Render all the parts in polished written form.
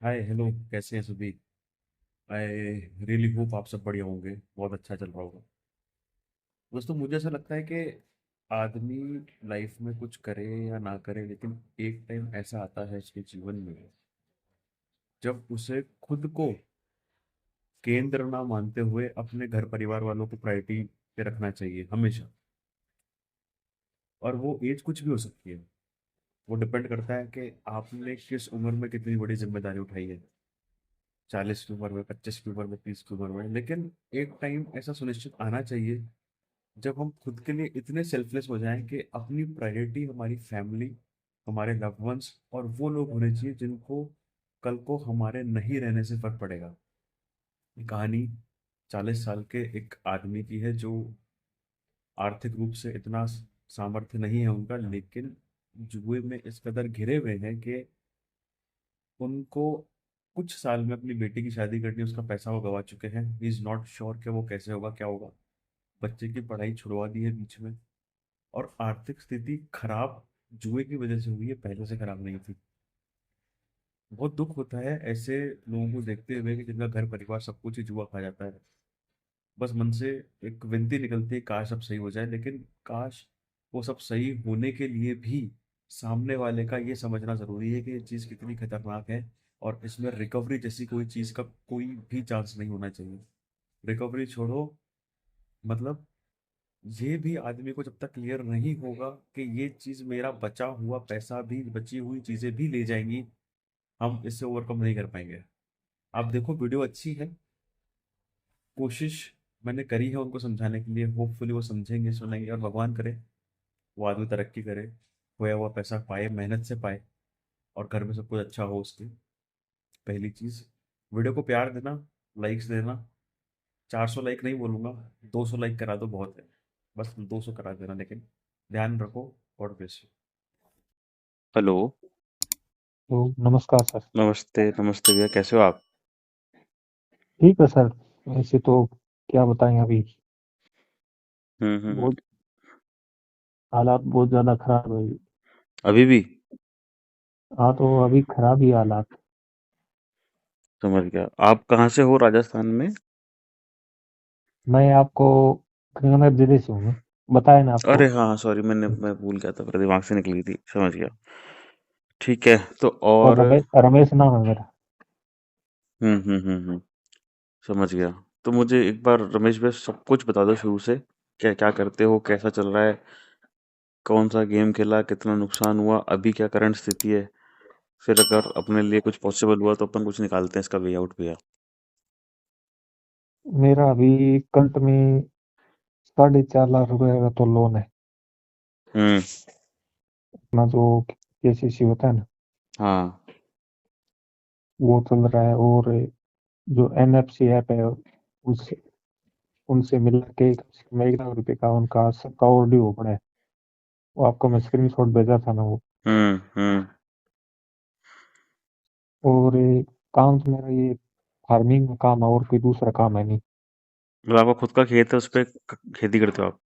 Hi hello. कैसे हैं सभी? आई रियली होप आप सब बढ़िया होंगे, बहुत अच्छा चल रहा होगा। दोस्तों, मुझे ऐसा लगता है कि आदमी लाइफ में कुछ करे या ना करे, लेकिन एक टाइम ऐसा आता है उसके जीवन में जब उसे खुद को केंद्र ना मानते हुए अपने घर परिवार वालों को प्रायोरिटी पे रखना चाहिए हमेशा। और वो एज कुछ भी हो सकती है। वो डिपेंड करता है कि आपने किस उम्र में कितनी बड़ी जिम्मेदारी उठाई है। 40 की उम्र में, 25 की उम्र में, 30 की उम्र में। लेकिन एक टाइम ऐसा सुनिश्चित आना चाहिए जब हम खुद के लिए इतने सेल्फलेस हो जाएं कि अपनी प्रायोरिटी हमारी फैमिली, हमारे लव्ड वंस और वो लोग होने चाहिए जिनको कल को हमारे नहीं रहने से फर्क पड़ेगा। ये कहानी 40 साल के एक आदमी की है जो आर्थिक रूप से इतना सामर्थ्य नहीं है उनका, लेकिन जुए में इस कदर घिरे हुए हैं कि उनको कुछ साल में अपनी बेटी की शादी करनी, उसका पैसा वो गवा चुके हैं। ही इज नॉट श्योर कि वो कैसे होगा, क्या होगा। बच्चे की पढ़ाई छुड़वा दी है बीच में। और आर्थिक स्थिति खराब जुए की वजह से हुई है, पहले से खराब नहीं थी। बहुत दुख होता है ऐसे लोगों को देखते हुए कि जिनका घर परिवार सब कुछ ही जुआ खा जाता है। बस मन से एक विनती निकलती है, काश सब सही हो जाए। लेकिन काश वो सब सही होने के लिए भी सामने वाले का ये समझना जरूरी है कि ये चीज़ कितनी खतरनाक है और इसमें रिकवरी जैसी कोई चीज़ का कोई भी चांस नहीं होना चाहिए। रिकवरी छोड़ो, मतलब ये भी आदमी को जब तक क्लियर नहीं होगा कि ये चीज मेरा बचा हुआ पैसा भी, बची हुई चीजें भी ले जाएंगी, हम इससे ओवरकम नहीं कर पाएंगे। आप देखो, वीडियो अच्छी है, कोशिश मैंने करी है उनको समझाने के लिए। होपफुली वो समझेंगे, सुनेंगे, और भगवान करे वो आदमी तरक्की करे, खोया हुआ पैसा पाए, मेहनत से पाए, और घर में सब कुछ अच्छा हो उसके। पहली चीज, वीडियो को प्यार देना, लाइक्स देना। 400 लाइक नहीं बोलूंगा, 200 लाइक करा दो बहुत है। बस 200 करा देना, लेकिन ध्यान रखो। God bless you. हेलो। तो नमस्कार सर। नमस्ते नमस्ते भैया, कैसे हो आप? ठीक है सर। ऐसे तो क्या बताएं, अभी हम्म। बहुत हालात बहुत ज़्यादा खराब है। अभी भी? हाँ, तो अभी खराब ही हालात। समझ गया। आप कहाँ से हो राजस्थान में? मैं आपको गंगानगर जिले से हूँ, बताया ना अरे आपको। हाँ, सॉरी, मैं भूल गया था, मेरे दिमाग से निकली थी। समझ गया। ठीक है, तो और और रमेश नाम है मेरा। हम्म। समझ गया। तो मुझे एक बार रमेश भाई सब कुछ बता दो शुरू से। क्या क्या करते हो, कैसा चल रहा है, कौन सा गेम खेला, कितना नुकसान हुआ, अभी क्या करंट स्थिति है। फिर अगर अपने लिए कुछ पॉसिबल हुआ तो अपन कुछ निकालते हैं इसका वे आउट भैया। मेरा अभी कंट में 4.5 लाख रुपए का तो लोन है। हम्म। अपना जो केसीसी होता है ना, हाँ। वो चल रहा है। और जो एनएफसी ऐप है, उससे उनसे मिला के 1 लाख रुपए का उनका सबका और ड्यू पड़ा है। वो आपको मैं स्क्रीनशॉट भेजा था ना वो। हम्म। और काम तो मेरा ये फार्मिंग का काम है, और कोई दूसरा काम है नहीं। मतलब आपका खुद का खेत है, उस पे खेती करते हो आप?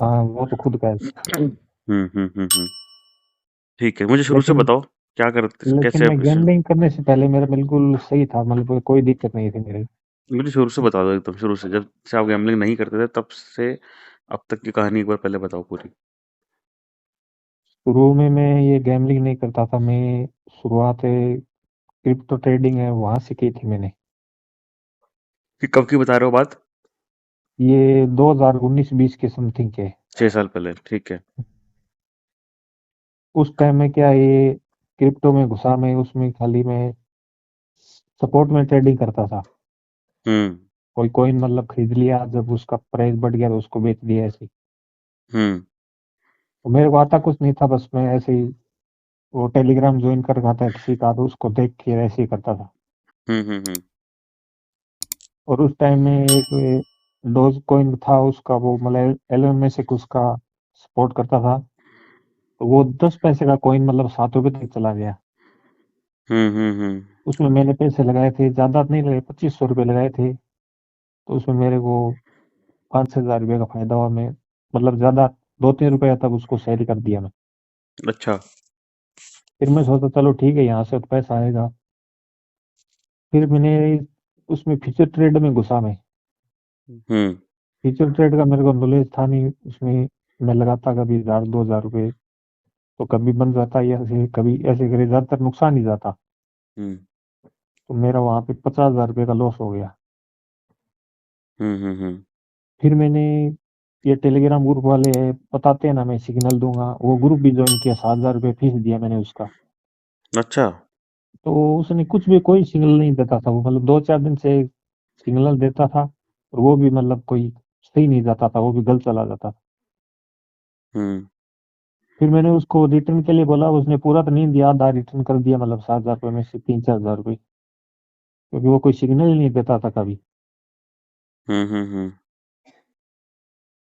हाँ, वो तो खुद का है। हुँ। ठीक है, मुझे शुरू से लेकिन बताओ, क्या करते लेकिन कैसे मैं आप इस गैम्बलिंग करने से पहले मेरा बिल्कुल सही था, मतलब कोई दिक्कत नहीं थी मेरे। मुझे शुरू से बता दो, एकदम शुरू से, जब से आप गैम्बलिंग नहीं करते थे, तब से अब तक की कहानी एक बार पहले बताओ पूरी। शुरू में मैं ये गैम्बलिंग नहीं करता था। मैं शुरुआत क्रिप्टो ट्रेडिंग है वहां से की थी मैंने। कि कब की बता रहे हो बात? ये 2019-20 के समथिंग के। 6 साल पहले, ठीक है। उस टाइम में क्या, ये क्रिप्टो में घुसा मैं, उसमें खाली मैं सपोर्ट में ट्रेडिंग करता था। हुँ, कोई कॉइन मतलब खरीद लिया, जब उसका प्राइस बढ़ गया तो उसको बेच दिया ऐसे ही। हुँ, तो मेरे को आता कुछ नहीं था, बस मैं ऐसे ही वो टेलीग्राम ज्वाइन कर रखा था किसी का, तो उसको देख के ऐसे ही करता था। हुँ। और उस टाइम में एक डोज कॉइन था उसका, वो मतलब एलोन में से उसका सपोर्ट करता था। तो वो 10 पैसे का कॉइन मतलब 7 रुपए तक चला गया। हुँ। उसमें मैंने पैसे लगाए थे, ज्यादा नहीं लगाए, 2500 रुपये लगाए थे। तो उसमें मेरे को 5,000 रुपये का फायदा हुआ। मैं मतलब ज्यादा 2-3 रुपया तब उसको सेल कर दिया मैं। अच्छा। फिर मैं सोचा चलो ठीक है, यहाँ से तो पैसा आएगा। फिर मैंने उसमें फ्यूचर ट्रेड में घुसा मैं। हम्म फ्यूचर ट्रेड का मेरे को नॉलेज था नहीं उसमें। मैं लगाता कभी 1000 2000 रुपए, तो कभी बन जाता है ऐसे, कभी ऐसे करे, ज्यादातर नुकसान ही जाता। हम्म तो मेरा वहां पे 50,000 रुपये का लॉस हो गया। हम्म। फिर मैंने ये टेलीग्राम ग्रुप वाले है बताते हैं ना, मैं सिग्नल दूंगा, वो ग्रुप भी ज्वाइन किया, 7,000 रुपये फीस दिया मैंने उसका। अच्छा। तो उसने कुछ भी कोई सिग्नल नहीं देता था वो, मतलब 2 4 दिन से सिग्नल देता था, और वो भी मतलब कोई सही नहीं जाता था, वो भी गलत चला जाता था। हम्म फिर मैंने उसको रिटर्न के लिए बोला, उसने पूरा तो नहीं दिया, आधा रिटर्न कर दिया, मतलब 7,000 रुपये में से 3 4 हजार रुपये, क्योंकि वो कोई सिग्नल ही नहीं देता था कभी। हम्म।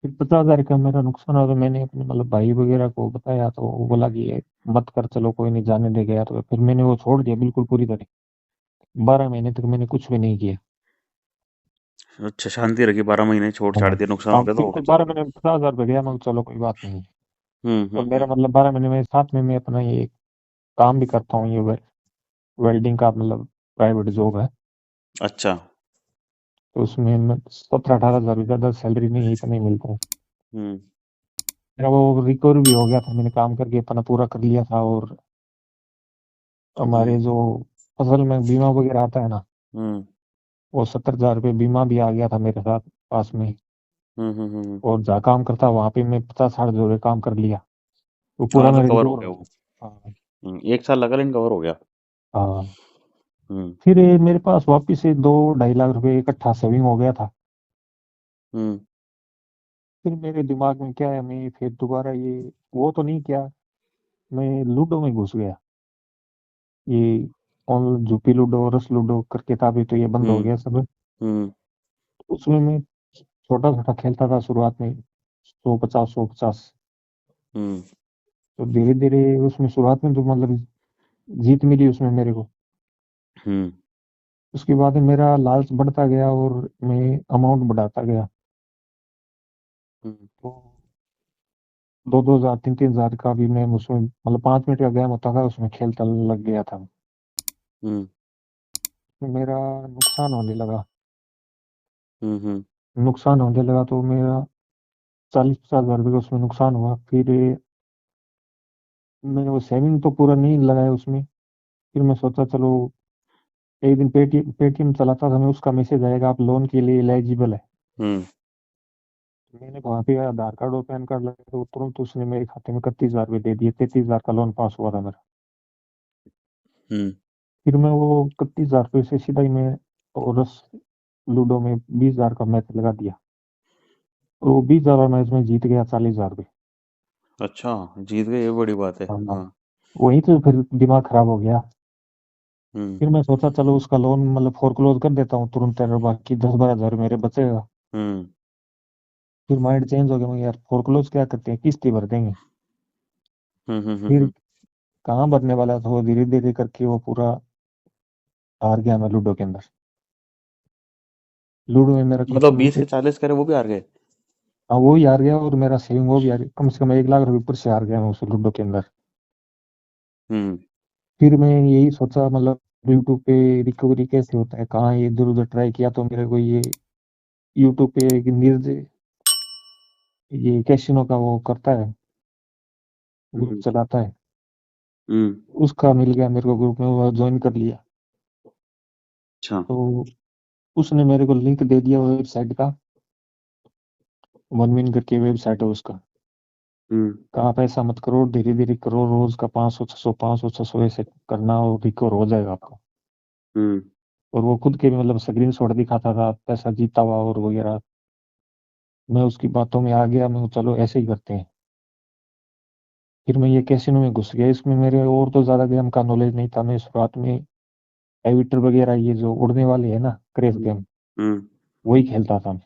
फिर 50,000 का मेरा नुकसान हुआ, तो मैंने अपने मतलब भाई वगैरह को बताया, तो वो बोला कि ये मत कर, चलो कोई नहीं, जाने दे गया। तो फिर मैंने वो छोड़ दिया बिल्कुल पूरी तरह। 12 महीने तक मैंने कुछ भी नहीं किया। अच्छा, शांति रखी, 12 महीने छोड़ हाँ छाड़ दिया, नुकसान हाँ, हो गया तो। बिल्कुल 12 महीने में 50,000 रुपये गया, मैं चलो कोई बात नहीं। और हम्म। मेरा मतलब 12 महीने में साथ में मैं अपना ये काम भी करता हूँ, ये वेल्डिंग का मतलब प्राइवेट जॉब है। अच्छा। तो उसमें मैं 17 18 हजार रुपये, ज़्यादा सैलरी नहीं है, इतना ही मिलता है। हम्म मेरा वो रिकवर भी हो गया था, मैंने काम करके अपना पूरा कर लिया था। और हम्म हमारे जो फसल में बीमा वगैरह आता है ना, हम्म वो 70,000 रुपये बीमा भी आ गया था मेरे साथ पास में। हम्म। और जहाँ काम करता वहाँ पे मैं 50 60 हजार काम कर लिया, वो हाँ, पूरा मतलब मेरा कवर हो रिकवर गया हो वो। गया। हाँ 1 साल लगा लेकिन कवर हो गया। हाँ। हम्म फिर ये मेरे पास वापिस से 2 2.5 लाख रुपए इकट्ठा सेविंग हो गया था। हम्म फिर मेरे दिमाग में क्या है, मैं फिर दोबारा ये वो तो नहीं किया, मैं लूडो में घुस गया। ये ऑन जुपी लूडो, रस लूडो करके था, अभी तो ये बंद हो हम्म गया सब। हम्म उसमें मैं छोटा छोटा खेलता था शुरुआत में, 150 150। हम्म तो धीरे धीरे उसमें शुरुआत में तो मतलब जीत मिली उसमें मेरे को। हम्म उसके बाद मेरा लालच बढ़ता गया और मैं अमाउंट बढ़ाता गया। हम्म तो 2 2 हजार 3 3 हजार का भी मैं उसमें, मतलब 5 मिनट का गेम होता था उसमें खेलता लग गया था। हम्म तो मेरा नुकसान होने लगा। हम्म। नुकसान होने लगा तो मेरा 40 50 हजार रुपये का उसमें नुकसान हुआ। फिर मैंने वो सेविंग तो पूरा नहीं लगाया उसमें। फिर मैं सोचा चलो, एक दिन पेटीएम पेटीएम चलाता था मैं, उसका मैसेज आएगा आप लोन के लिए एलिजिबल है। हम्म मैंने वहाँ पे आधार कार्ड और पैन कार्ड लगाया, तो तुरंत उसने मेरे खाते में 31 हजार रुपये दे दिए, 33 हजार का लोन पास हुआ था मेरा। हम्म फिर मैं वो 31 हजार रुपये से सीधा ही मैं और रस लूडो में 20 हजार का मैच लगा दिया। और वो 20 हजार वाला मैच में जीत गया 40 हजार रुपये। अच्छा, जीत गए, ये बड़ी बात है। हाँ, हाँ। वहीं तो फिर दिमाग खराब हो गया। हम्म फिर मैं सोचा चलो उसका लोन मतलब फोरक्लोज कर देता हूँ तुरंत, और बाकी 10 12 हजार मेरे बचेगा। हम्म फिर माइंड चेंज हो गया, मैं यार फोरक्लोज क्या करते हैं, किस्त ही भर देंगे। फिर हम्म। कहाँ भरने वाला था, वो धीरे धीरे करके वो पूरा हार गया मैं लूडो के अंदर। लूडो में मेरा कम से मतलब कम 20 के 40 करे वो भी हार गए। हाँ वो ही हार गया, और मेरा सेविंग वो भी हार गया, कम से कम 1 लाख रुपए ऊपर से हार गया मैं उस लूडो के अंदर। हम्म फिर मैं यही सोचा, मतलब यूट्यूब पे रिकवरी कैसे होता है, कहाँ ये इधर उधर ट्राई किया, तो मेरे को ये यूट्यूब पे एक नीरज, ये कैसीनो का वो करता है, ग्रुप हम्म चलाता है, हम्म। उसका मिल गया मेरे को ग्रुप में, वो ज्वाइन कर लिया। अच्छा। तो उसने मेरे को लिंक दे दिया वेबसाइट का, 1min करके वेबसाइट है उसका। हम्म कहाँ आप ऐसा मत करो, धीरे धीरे करो, रोज का 500 600 500 600 ऐसे करना, और रिकवर हो जाएगा आपका। हम्म और वो खुद के भी मतलब स्क्रीन शॉट दिखाता था पैसा जीता हुआ और वगैरह। मैं उसकी बातों में आ गया, मैं चलो ऐसे ही करते हैं। फिर मैं ये कैसीनो में घुस गया, इसमें मेरे और तो ज्यादा गेम का नॉलेज नहीं था। मैं शुरुआत में एविटर वगैरह, ये जो उड़ने वाले है ना क्रेश गेम, हम्म वही खेलता था मैं,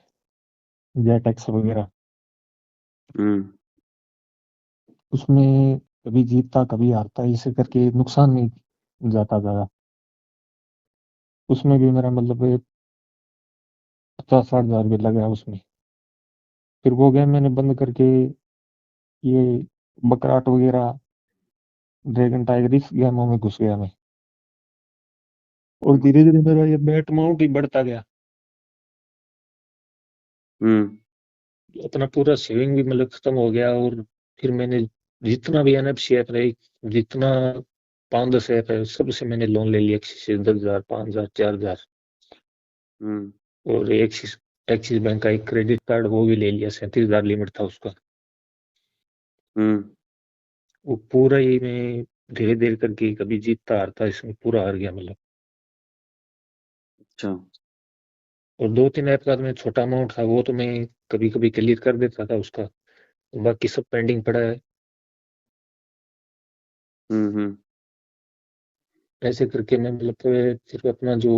जेट एक्स वगैरह। हम्म। उसमें कभी जीतता कभी हारता, इसे करके नुकसान नहीं जाता ज्यादा। उसमें भी मेरा मतलब 50 60 हजार रुपये लगा उसमें। फिर वो गेम मैंने बंद करके ये बकराट वगैरह, ड्रैगन टाइगर, इस गेमों में घुस गया मैं। और धीरे धीरे मेरा ये बेट अमाउंट ही बढ़ता गया। हम्म अपना पूरा सेविंग भी मतलब खत्म हो गया। और फिर मैंने जितना भी एनएफसी ऐप रही, जितना 5-10 ऐप है, सबसे मैंने लोन ले लिया, किसी से 10,000, 5,000, 4,000। हम्म और एक्सिस एक्सिस बैंक का एक क्रेडिट कार्ड वो भी ले लिया, 37,000 लिमिट था उसका। हम्म वो पूरा ही मैं धीरे धीरे करके कभी जीतता हारता इसमें पूरा हार गया मतलब। अच्छा। और 2-3 ऐप का तो मैं छोटा अमाउंट था, वो तो मैं कभी कभी क्लियर कर देता था उसका, बाकी सब पेंडिंग पड़ा है। हम्म। ऐसे करके मैं मतलब फिर अपना जो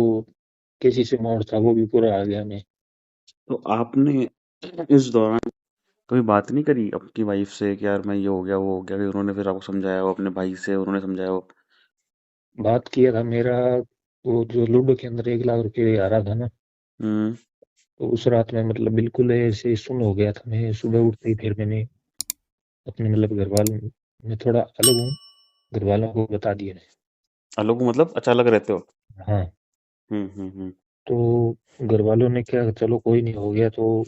केसीसी अमाउंट था वो भी पूरा आ गया मैं। तो आपने इस दौरान कभी बात नहीं करी अपनी वाइफ से कि यार मैं ये हो गया वो हो गया, कि उन्होंने फिर आपको समझाया हो, अपने भाई से उन्होंने समझाया हो? बात किया था मेरा, वो जो लूडो के अंदर 1 लाख रुपए आ रहा था ना, हम्म तो उस रात में मतलब बिल्कुल ऐसे सुन हो गया था। मैं सुबह उठते ही फिर मैंने अपने मतलब घर वालों, मैं थोड़ा अलग हूँ, घर वालों को बता दिया। अलग मतलब अच्छा अलग रहते हो? हाँ। हम्म। तो घर वालों ने क्या, चलो कोई नहीं, हो गया तो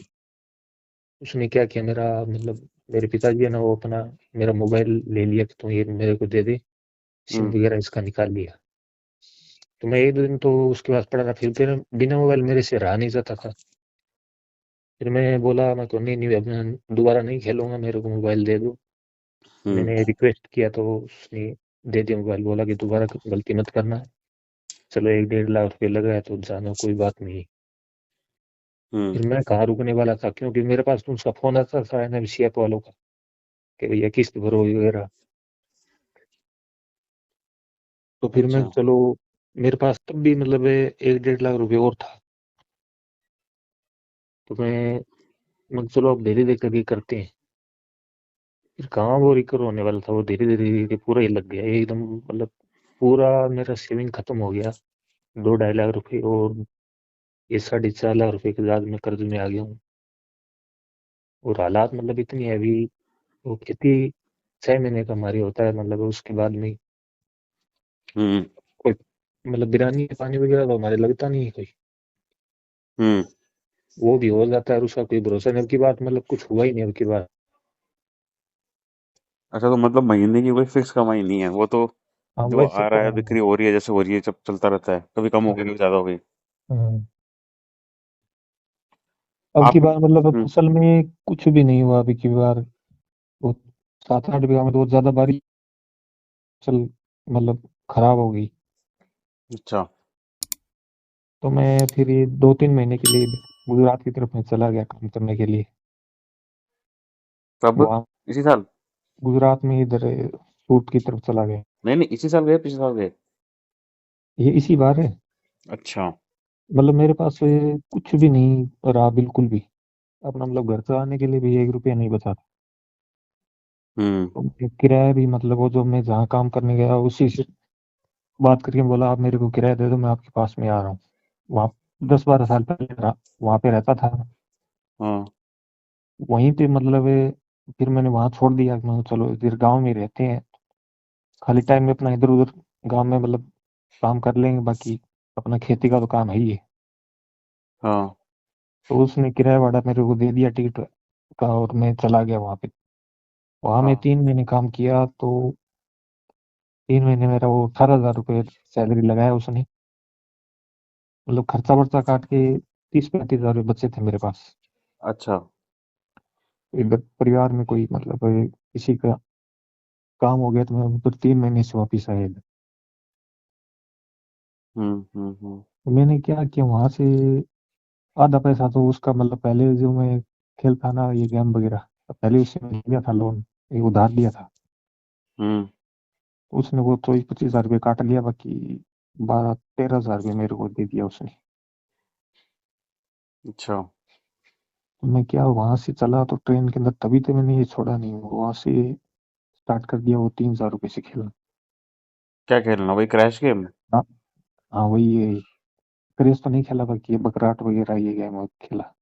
उसने क्या किया, मेरा मतलब मेरे पिताजी है ना, वो अपना मेरा मोबाइल ले लिया कि तू ये मेरे को दे दे, सिम हम्म वगैरह इसका निकाल लिया। तो मैं 1 दिन तो उसके पास पड़ा था, फिर बिना मोबाइल मेरे से रहा नहीं जाता था। फिर मैं बोला, मैं को नहीं नहीं, अब मैं दोबारा नहीं खेलूंगा, मेरे को मोबाइल दे दो। हम्म मैंने रिक्वेस्ट किया तो उसने दे दिया मोबाइल, बोला कि दोबारा गलती मत करना। चलो 1-1.5 लाख रुपए लगा है तो जानो, कोई बात नहीं। हम्म फिर मैं कहाँ रुकने वाला था, क्योंकि मेरे पास तो उसका फोन आता था एनएफसी ऐप वालों का, कि भैया किस्त भरो वगैरह। तो फिर मैं अच्छा। चलो, मेरे पास तब भी मतलब 1-1.5 लाख रुपए और था। तो मैं चलो अब धीरे धीरे करके करते हैं। फिर कहाँ वो रिकवर होने वाला था, वो धीरे धीरे धीरे पूरा ही लग गया एकदम मतलब। पूरा मेरा सेविंग खत्म हो गया, 2-2.5 लाख रुपए। और ये 4.5 लाख रुपए के बाद मैं कर्ज में आ गया हूँ। और हालात मतलब इतनी हैवी, वो खेती 6 महीने का हमारी होता है मतलब, उसके बाद में हम्म कोई मतलब बिरानी पानी वगैरह तो हमारे लगता नहीं है कोई। हम्म वो भी हो जाता है और उसका कोई भरोसा नहीं। अब की बात मतलब कुछ हुआ ही नहीं अब की बात। अच्छा, तो मतलब महीने की कोई फिक्स कमाई नहीं है, वो तो हाँ जो वैसे आ तो रहा है बिक्री हो रही है जैसे हो रही है, जब चलता रहता है, कभी कम हो गई कभी ज्यादा हो गई। हाँ, अब की आप बार मतलब अब फसल में कुछ भी नहीं हुआ अभी की बार। वो 7-8 बीघा में तो बहुत ज्यादा बारिश चल मतलब खराब हो गई। अच्छा। तो मैं फिर ये 2-3 महीने के लिए गुजरात की तरफ में चला गया काम करने के लिए। कब? वहाँ इसी साल? गुजरात में इधर सूरत की तरफ चला गया। नहीं नहीं, इसी साल गए पिछले साल गए? ये इसी बार है। अच्छा। मतलब मेरे पास कुछ भी नहीं रहा बिल्कुल भी। अपना मतलब घर चलाने के लिए भी 1 रुपया नहीं बचा था। हम्म तो किराया भी मतलब वो जो मैं जहाँ काम करने गया उसी से बात करके बोला, आप मेरे को किराया दे दो, मैं आपके पास में आ रहा हूँ। वहाँ 10-12 साल पहले वहाँ पे रहता था। हाँ वहीं पे मतलब फिर मैंने वहाँ छोड़ दिया कि मैं चलो इधर गांव में रहते हैं, खाली टाइम में अपना इधर उधर गांव में मतलब काम कर लेंगे, बाकी अपना खेती का तो काम है ही है। हाँ तो उसने किराया भाड़ा मेरे को दे दिया टिकट का, और मैं चला गया वहाँ पे। वहाँ मैं हाँ। 3 महीने काम किया तो 3 महीने मेरा वो 18,000 रुपये सैलरी लगाया उसने। मतलब खर्चा वर्चा काट के 30-35 हजार रुपये बचे थे मेरे पास। अच्छा। इधर परिवार में कोई मतलब किसी का काम हो गया तो मैं उधर 3 महीने से वापिस आया इधर। हम्म। तो मैंने क्या किया वहां से, आधा पैसा तो उसका मतलब पहले जो मैं खेलता ना ये गेम वगैरह, तो पहले उससे मैंने लिया था लोन, ये उधार लिया था। हम्म तो उसने वो 24-25 हजार रुपये काट लिया, बाकी 12-13 हजार रुपये मेरे को दे दिया उसने। अच्छा। तो मैं क्या वहां से चला तो ट्रेन के अंदर, तभी तो मैंने ये छोड़ा नहीं, वहां से स्टार्ट कर दिया वो 3,000 रुपये से खेलना। क्या खेलना, वही क्रैश गेम? हाँ। हाँ वही ये क्रेज तो नहीं खेला, बाकी ये बकराट वगैरह ये गेम खेला।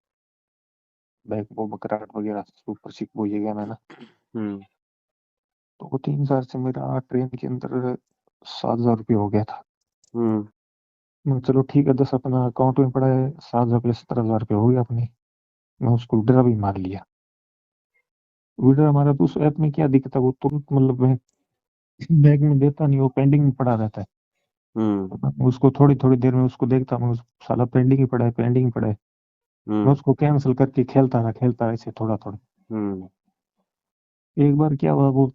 बैक वो बकराट वगैरह सुपर सिक वो ये गेम है ना। हम्म तो वो 3,000 से मेरा ट्रेन के अंदर 7,000 रुपये हो गया था। हम्म मैं चलो ठीक है 10 अपना अकाउंट में पड़ा है, 7,000 प्लस 17,000 हो गया अपने। मैं उसको विड्रा भी मार लिया। विड्रा हमारा तो उस ऐप में क्या दिखता है, वो तुरंत मतलब बैंक बैंक में देता नहीं, वो पेंडिंग में पड़ा रहता है। मैं उसको थोड़ी थोड़ी देर में उसको देखता, मैं साला पेंडिंग ही पड़ा है, पेंडिंग ही पड़ा है। मैं उसको कैंसिल करके खेलता रहा ऐसे थोड़ा थोड़ा। एक बार क्या हुआ, वो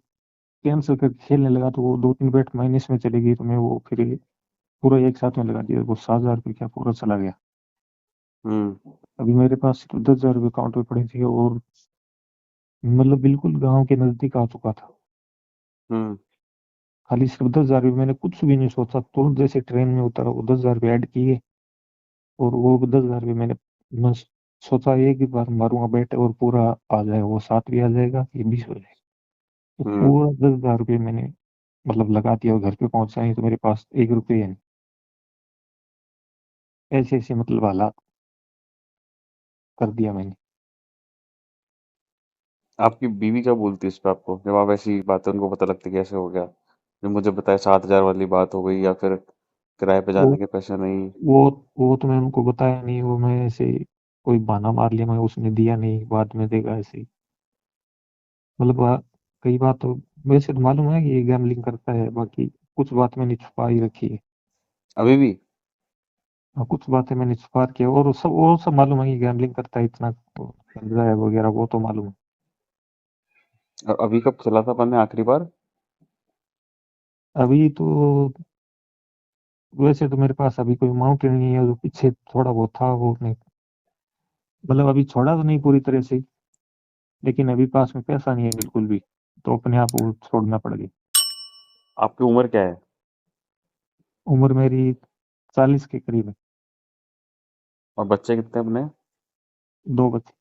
कैंसिल करके खेलने लगा तो वो 2-3 बेट माइनस में चली गई, तो मैं वो फिर पूरा एक साथ में लगा दिया, वो 7,000 क्या पूरा चला गया। अभी मेरे पास सिर्फ 10,000 अकाउंट में पड़े थे, और मतलब बिल्कुल गांव के नजदीक आ चुका था। खाली सिर्फ 10,000 मैंने कुछ भी नहीं सोचा, तुरंत जैसे ट्रेन में उतरा वो 10,000 ऐड किए, और वो 10,000 मैंने मैं सोचा एक ही बार मारूंगा बैट और पूरा आ जाएगा, वो 7 भी आ जाएगा, ये 20 हो जाएगा। तो पूरा 10,000 मैंने मतलब लगा दिया, और घर पे पहुंचा ही तो मेरे पास 1 रुपये है नहीं। ऐसे ऐसे मतलब हालात कर दिया मैंने। आपकी बीवी क्या बोलती है इस पे आपको, जब आप ऐसी बातें उनको पता लगती है कैसे हो गया, जो मुझे बताया 7,000 वाली बात हो गई, या फिर किराए पे वो जाने के पैसे नहीं? वो वो तो मैं उनको बताया नहीं, वो मैं ऐसे कोई बहाना मार लिया, मैं उसने दिया नहीं, बाद में देगा ऐसे ही। मतलब कई बात तो वैसे तो मालूम है कि ये गैम्बलिंग करता है, बाकी कुछ बात मैंने छुपा ही रखी है। अभी भी? हाँ, कुछ बातें मैंने छुपा रखी है, और वो सब मालूम है कि गैम्बलिंग करता है, इतना गंजा है वगैरह, वो तो मालूम है। और अभी कब खेला था अपन ने आखिरी बार? अभी तो वैसे तो मेरे पास अभी कोई अमाउंट नहीं है, जो पीछे थोड़ा बहुत था वो नहीं, मतलब अभी छोड़ा तो नहीं पूरी तरह से, लेकिन अभी पास में पैसा नहीं है बिल्कुल भी, तो अपने आप वो छोड़ना पड़ गया। आपकी उम्र क्या है? उम्र मेरी 40 के करीब है। और बच्चे कितने अपने? 2 बच्चे।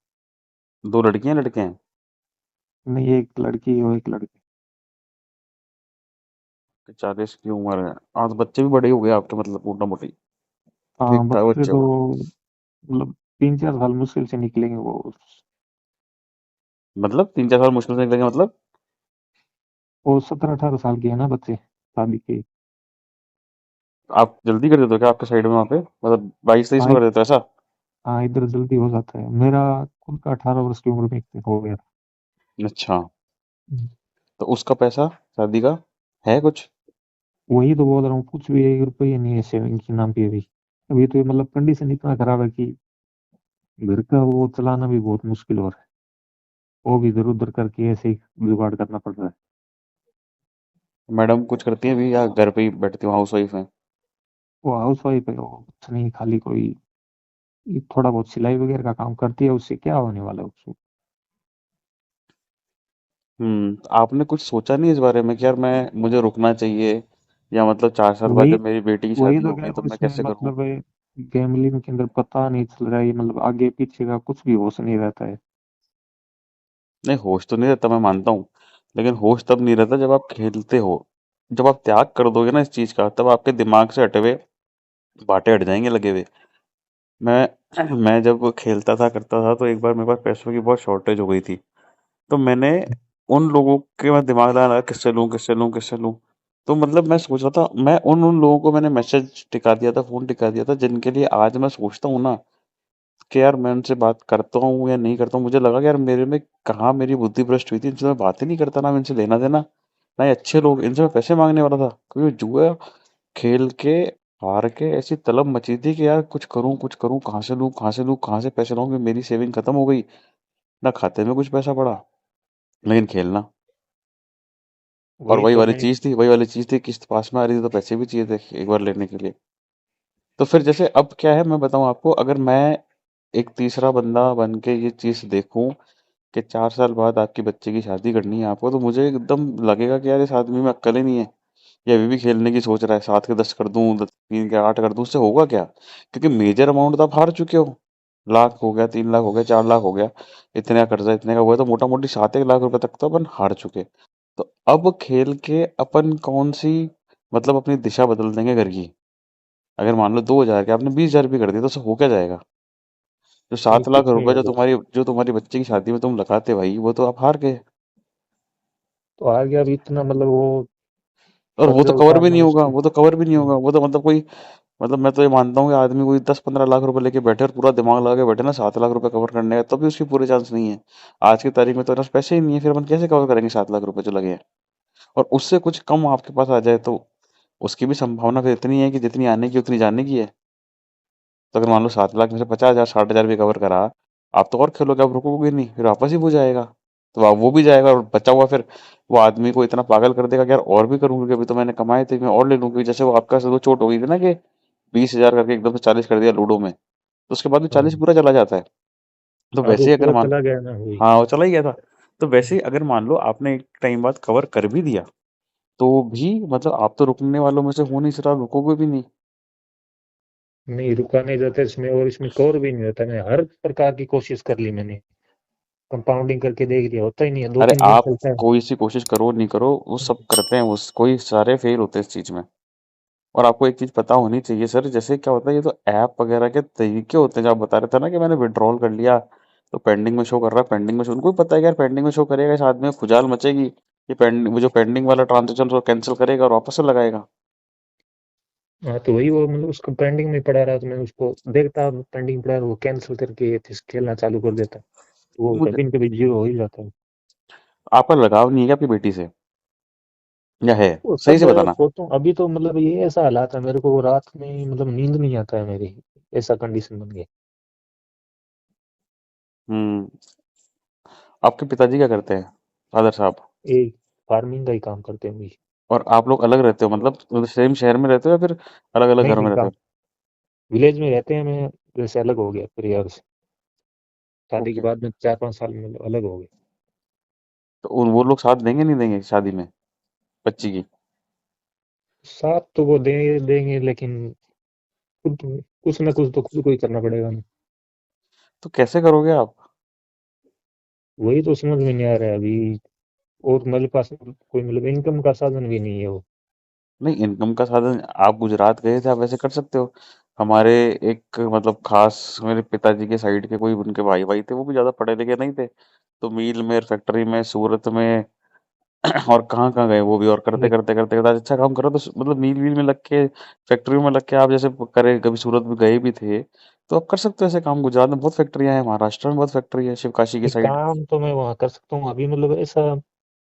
2 लड़कियां लड़के हैं? नहीं, एक लड़की और एक लड़की। 40 की उम्र है। हाँ, तो बच्चे भी बड़े हो गए आपके, मतलब मोटा मोटी हाँ, ठीक ठाक बच्चे बच्चे तो हुए। मतलब 3-4 साल मुश्किल से निकलेंगे मतलब 3-4 साल मुश्किल से निकलेंगे मतलब? वो 17-18 साल के है ना बच्चे, शादी के। आप जल्दी कर देते हो क्या आपके साइड में वहाँ पे, मतलब 22-23 हाँ में कर देते हो ऐसा? हाँ, इधर जल्दी हो जाता है, मेरा खुद का 18 वर्ष की उम्र में हो गया था। अच्छा। हम्म। तो उसका पैसा शादी का है कुछ? वही तो बोल रहा हूँ, कुछ भी 1 रुपये नहीं है सेविंग के नाम पे अभी। अभी तो मतलब कंडीशन इतना खराब है कि घर का वो चलाना भी बहुत मुश्किल हो रहा है, वो भी इधर उधर करके ऐसे ही जुगाड़ करना पड़ रहा है। मैडम कुछ करती है भी, या घर पे ही बैठती हूँ, हाउस वाइफ है? वो हाउस वाइफ है, वो कुछ नहीं, खाली कोई थोड़ा बहुत सिलाई वगैरह का काम करती है, उससे क्या होने वाला है उसको। तो आपने कुछ सोचा नहीं इस बारे में कि यार मैं मुझे रुकना चाहिए, या मतलब 4 साल बाद वही जब मेरी बेटी की वही शादी तो कह होगी रहा तो हूँ, मैं इसमें कैसे करूँ? मतलब गैमलिंग के अंदर पता नहीं चल रहा है, ये मतलब आगे पीछे का कुछ भी होश नहीं रहता है। नहीं, होश तो नहीं रहता, मैं मानता हूँ, लेकिन होश तब नहीं रहता जब आप खेलते हो। जब आप त्याग कर दोगे ना इस चीज का, तब आपके दिमाग से हटे हुए बांटे हट जाएंगे लगे हुए। मैं मैं जब खेलता था करता था, तो एक बार मेरे पास पैसों की बहुत शॉर्टेज हो गई थी। तो मैंने उन लोगों के मैं दिमाग लगा, किससे लूं किससे लूं किससे लूं। तो मतलब मैं सोच रहा था, मैं उन उन लोगों को मैंने मैसेज टिका दिया था, फोन टिका दिया था, जिनके लिए आज मैं सोचता हूँ ना कि यार मैं उनसे बात करता हूँ या नहीं करता हूँ। मुझे लगा कि यार मेरे में कहाँ मेरी बुद्धि भ्रष्ट हुई थी, इनसे मैं बात ही नहीं करता, ना मैं इनसे लेना देना, ना ये अच्छे लोग, इनसे मैं पैसे मांगने वाला था। क्योंकि जुआ खेल के हार के ऐसी तलब मची थी कि यार कुछ करूँ, कहाँ से लूँ कहाँ से लूँ कहाँ से पैसे लाऊं, कि मेरी सेविंग खत्म हो गई, ना खाते में कुछ पैसा पड़ा, लेकिन खेलना। और वही तो मैं वही वाली चीज थी, किस्त पास में आ रही थी तो पैसे भी चाहिए थे एक बार लेने के लिए। तो फिर जैसे अब क्या है मैं बताऊं आपको, अगर मैं एक तीसरा बंदा बन के ये चीज देखूं कि 4 साल बाद आपकी बच्चे की शादी करनी है आपको, तो मुझे एकदम लगेगा कि यार इस आदमी में अक्ल ही नहीं है, ये अभी भी खेलने की सोच रहा है। 7 के 10 कर दूं, 3 के 8 कर दूं, उससे होगा क्या? क्योंकि मेजर अमाउंट तो आप हार चुके हो। लाख हो गया, 3 लाख हो गया, 4 लाख हो गया, इतने का कर्जा इतने का हुआ, तो मोटा मोटी 7 1 लाख रुपए तक तो अपन हार चुके। तो अब खेल के अपन कौन सी, मतलब अपनी दिशा बदल देंगे घर की। अगर मान लो 2,000 के आपने 20,000 भी कर दिया, तो उससे हो क्या जाएगा? जो नहीं, सात लाख कुछ नहीं रुपए होगा। जो तुम्हारी बच्चे की शादी में तुम लगाते भाई, वो तो आप हार गए। तो आगे अब इतना मतलब वो और वो तो कर्जा कवर भी उतारना नहीं होगा, मुश्किल। वो तो कवर भी नहीं होगा, वो तो मतलब कोई मतलब मैं तो ये मानता हूँ कि आदमी कोई 10-15 लाख रुपए लेके बैठे और पूरा दिमाग लगा के बैठे ना 7 लाख रुपए कवर करने का, तभी उसकी पूरे चांस नहीं है। आज की तारीख में तो इनफ पैसे ही नहीं है, फिर अपन कैसे कवर करेंगे 7 लाख रुपए जो लगे हैं। और उससे कुछ कम आपके पास आ जाए तो उसकी भी संभावना फिर इतनी है कि जितनी आने की उतनी जाने की है। तो अगर मान लो 7 लाख में से 50,000 60,000 भी कवर करा, आप तो और खेलोगे, आप रुकोगे नहीं, फिर वापस ही वो जाएगा। तो आप वो भी जाएगा और बचा हुआ फिर वो आदमी को इतना पागल कर देगा कि यार और भी करूंगी, क्योंकि अभी तो मैंने कमाए थे, मैं और ले लूंगी। जैसे वो आपका वो चोट हो गई थी ना कि 20,000 करके एकदम से 40 कर दिया लूडो में, तो उसके बाद में 40 हाँ पूरा चला जाता है। तो हाँ, तो वैसे ही अगर पूरा मान चला गया ना वही। हाँ वो चला ही गया था। तो वैसे ही अगर मान लो आपने एक टाइम बाद कवर कर भी दिया, तो भी मतलब आप तो रुकने वालों में से हो नहीं, सिर्फ आप रुकोगे भी नहीं। नहीं, रुका नहीं जाता इसमें, और इसमें कवर भी नहीं होता। मैं हर प्रकार की कोशिश कर ली मैंने, कंपाउंडिंग करके देख लिया, होता ही नहीं है, दो अरे तीन दिन आप चलता है। कोई सी कोशिश करो नहीं करो, वो सब करते हैं, उस कोई सारे फेल होते हैं इस चीज में। और आपको एक चीज पता होनी चाहिए सर, जैसे क्या होता है, ये तो ऐप वगैरह के तरीके होते हैं। जो आप बता रहे थे ना कि मैंने विड्रॉल कर लिया तो पेंडिंग में शो कर रहा है, पेंडिंग में शो, उनको भी पता है कि यार पेंडिंग में शो करेगा, इस आदमी में खुजाल मचेगी, ये पेंडिंग, वो जो पेंडिंग वाला ट्रांजेक्शन को कैंसिल करेगा और वापस से लगाएगा। हाँ तो वही, वो मतलब उसको पेंडिंग में पड़ा रहा, तो मैं उसको देखता पेंडिंग पड़ा है, वो कैंसिल करके फिर खेलना चालू कर देता। वो मुझे कभी न कभी जीरो हो ही जाता है। आपका लगाव नहीं है क्या आपकी बेटी से, या है? वो सही सब से बताना। सोचता हूँ, अभी तो मतलब ये ऐसा हालात है मेरे को, रात में मतलब नींद नहीं आता है मेरी, ऐसा कंडीशन बन गया। हम्म। आपके पिताजी क्या करते हैं, फादर साहब? एक फार्मिंग का ही काम करते हैं अभी। और आप लोग अलग रहते हो, मतलब सेम शहर में रहते हो या फिर अलग अलग नहीं घरों नहीं, में रहते काम हो? विलेज में रहते हैं। मैं जैसे अलग हो गया परिवार से, शादी के ओके। बाद में 4-5 साल में अलग हो गए। तो उन वो लोग साथ देंगे नहीं देंगे शादी में बच्ची की? साथ तो वो दे देंगे, लेकिन खुद कुछ ना कुछ तो खुद को ही करना पड़ेगा ना। तो कैसे करोगे आप? वही तो समझ में नहीं आ रहा है अभी। और मेरे पास कोई मतलब इनकम का साधन भी नहीं है वो। नहीं, इनकम का साधन आप गुजरात गए थे, आप वैसे कर सकते हो। हमारे एक मतलब खास मेरे पिताजी के साइड के कोई उनके भाई भाई थे, वो भी ज्यादा पढ़े लिखे नहीं थे, तो मील में, फैक्ट्री में, सूरत में और कहाँ कहाँ गए वो भी, और करते ले- करते करते करते आज अच्छा काम करो तो मतलब मील वील में लग के, फैक्ट्री में लग के आप जैसे करे, कभी सूरत में गए भी थे, तो आप कर सकते हो ऐसे काम। गुजरात में बहुत फैक्ट्रियां हैं, महाराष्ट्र में बहुत फैक्ट्री है, शिवकाशी की नहीं, साइड। काम तो मैं वहाँ कर सकता हूँ अभी, मतलब ऐसा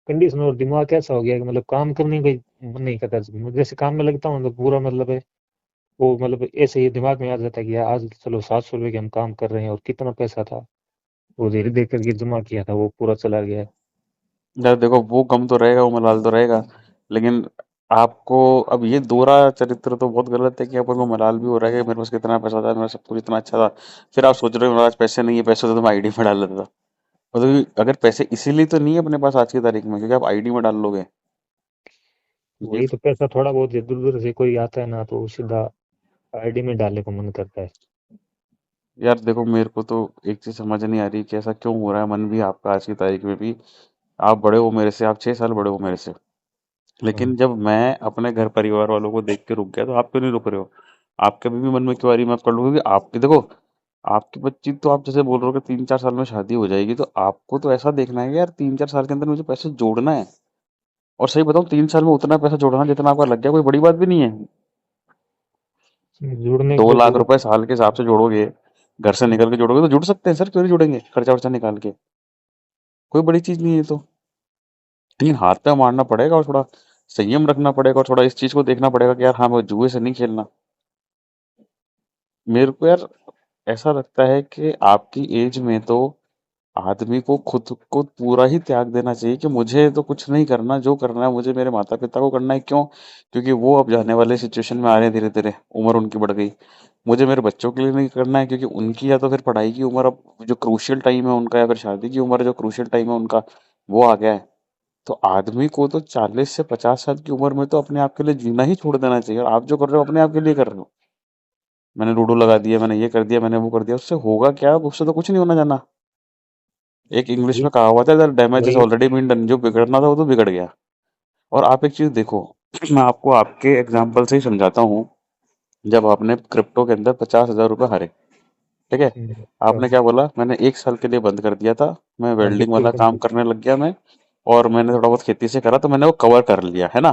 कंडीशन और दिमाग ऐसा हो गया कि मतलब काम करने का ही मन नहीं करता। जैसे काम में लगता हूँ तो पूरा मतलब है, वो मतलब ऐसे ही दिमाग में आ जाता है कि यार आज चलो 700 रुपये के हम काम कर रहे हैं, और कितना पैसा था वो धीरे देख करके जमा किया था वो पूरा चला गया है। यार देखो, वो गम तो रहेगा, वो मलाल तो रहेगा, लेकिन आपको अब ये दोहरा चरित्र तो बहुत गलत है कि अपन को मलाल भी हो रहा है कि मेरे पास कितना पैसा था, मेरा सब कुछ इतना अच्छा था, फिर आप सोच रहे हो मेरे पास पैसे नहीं है, पैसे तो मैं आईडी में डाल लेता था। मतलब कि अगर पैसे इसीलिए तो नहीं है अपने पास आज की तारीख में क्योंकि आप आईडी में डाल लोगे। ये वही तो, पैसा थोड़ा बहुत इधर उधर से कोई आता है ना, तो वो सीधा आईडी में डालने को मन करता है। यार देखो, मेरे को तो एक चीज समझ नहीं आ रही कि ऐसा क्यों हो रहा है, मन भी आपका आज की तारीख में भी, आप बड़े हो मेरे से, आप 6 साल बड़े हो मेरे से, हाँ, लेकिन जब मैं अपने घर परिवार वालों को देख के रुक गया तो आप क्यों नहीं रुक रहे हो? आपके अभी भी मन में क्यों आ रही है, मैं कर लूंगी क्योंकि आपकी देखो, आपकी बच्ची तो आप जैसे बोल रहे हो कि 3-4 साल में शादी हो जाएगी, तो आपको तो ऐसा देखना है कि यार 3-4 साल के अंदर मुझे पैसे जोड़ना है। और सही बताऊं, 3 साल में उतना पैसा जोड़ना जितना आपका लग गया कोई बड़ी बात भी नहीं है। जुड़ने दो की तो लाख जरूरत रुपए है। साल के हिसाब से जोड़ोगे, घर से निकल के जोड़ोगे तो जुड़ सकते हैं सर, क्यों नहीं जुड़ेंगे खर्चा वर्चा निकाल के? कोई बड़ी चीज नहीं है ये तो। लेकिन हाथ पे मारना पड़ेगा और थोड़ा संयम रखना पड़ेगा और थोड़ा इस चीज को देखना पड़ेगा कि यार हाँ, मैं जुए से नहीं खेलना। मेरे को यार ऐसा लगता है कि आपकी एज में तो आदमी को खुद को पूरा ही त्याग देना चाहिए कि मुझे तो कुछ नहीं करना, जो करना है मुझे मेरे माता पिता को करना है। क्यों? क्योंकि वो अब जाने वाले सिचुएशन में आ रहे हैं, धीरे धीरे उम्र उनकी बढ़ गई। मुझे मेरे बच्चों के लिए नहीं करना है क्योंकि उनकी या तो फिर पढ़ाई की उम्र, अब जो क्रूशियल टाइम है उनका, या फिर शादी की उम्र जो क्रूशियल टाइम है उनका, वो आ गया है। तो आदमी को तो 40 से 50 साल की उम्र में तो अपने आप के लिए जीना ही छोड़ देना चाहिए, और आप जो कर रहे हो अपने आप के लिए कर रहे हो। मैंने लूडो लगा दिया, मैंने ये कर दिया, मैंने वो कर दिया, उससे होगा क्या? उससे तो कुछ नहीं होना जाना। एक इंग्लिश वही में कहावत है, डैमेज इज वही ऑलरेडी बीन डन, जो बिगड़ना था वो तो बिगड़ गया। और आप एक चीज देखो, मैं आपको आपके एग्जाम्पल से ही समझाता हूँ। जब आपने क्रिप्टो के अंदर 50,000 रुपये हारे, ठीक है, आपने हाँ, क्या बोला? मैंने 1 साल के लिए बंद कर दिया था, मैं वेल्डिंग बिल्कुल वाला काम बिल्कुल। करने लग गया मैं, और मैंने थोड़ा बहुत खेती से करा तो मैंने वो कवर कर लिया है ना।